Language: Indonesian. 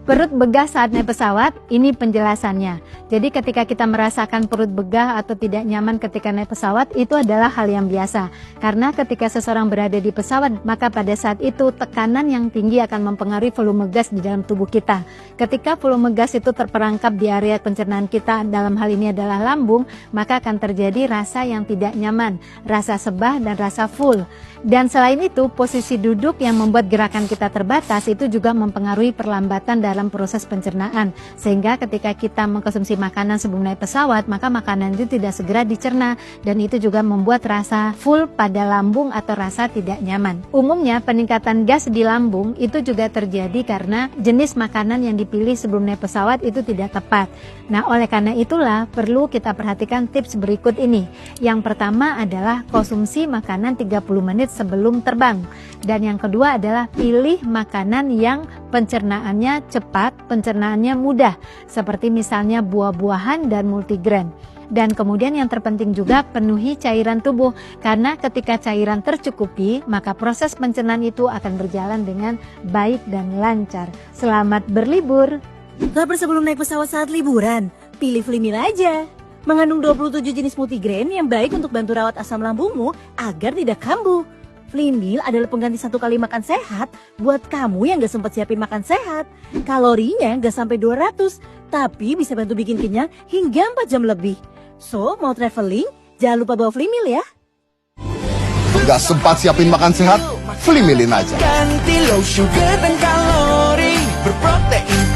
Perut begah saat naik pesawat, ini penjelasannya. Jadi ketika kita merasakan perut begah atau tidak nyaman ketika naik pesawat, itu adalah hal yang biasa. Karena ketika seseorang berada di pesawat, maka pada saat itu tekanan yang tinggi akan mempengaruhi volume gas di dalam tubuh kita. Ketika volume gas itu terperangkap di area pencernaan kita, dalam hal ini adalah lambung, maka akan terjadi rasa yang tidak nyaman, rasa sebah dan rasa full. Dan selain itu, posisi duduk yang membuat gerakan kita terbatas itu juga mempengaruhi perlambatan dalam proses pencernaan. Sehingga ketika kita mengkonsumsi makanan sebelum naik pesawat, maka makanan itu tidak segera dicerna, dan itu juga membuat rasa full pada lambung atau rasa tidak nyaman. Umumnya peningkatan gas di lambung itu juga terjadi karena jenis makanan yang dipilih sebelum naik pesawat itu tidak tepat. Nah, oleh karena itulah perlu kita perhatikan tips berikut ini. Yang pertama adalah konsumsi makanan 30 menit sebelum terbang. Dan yang kedua adalah pilih makanan yang pencernaannya cepat, pencernaannya mudah, seperti misalnya buah-buahan dan multigrain. Dan kemudian yang terpenting juga penuhi cairan tubuh, karena ketika cairan tercukupi, maka proses pencernaan itu akan berjalan dengan baik dan lancar. Selamat berlibur. Kabar sebelum naik pesawat saat liburan, pilih Flimil aja. Mengandung 27 jenis multigrain yang baik untuk bantu rawat asam lambungmu agar tidak kambuh. Flimil adalah pengganti 1 kali makan sehat buat kamu yang gak sempat siapin makan sehat. Kalorinya gak sampai 200, tapi bisa bantu bikin kenyang hingga 4 jam lebih. So, mau traveling? Jangan lupa bawa Flimil ya. Gak sempat siapin makan sehat? Flimilin aja. Ganti low sugar dan kalori, berprotein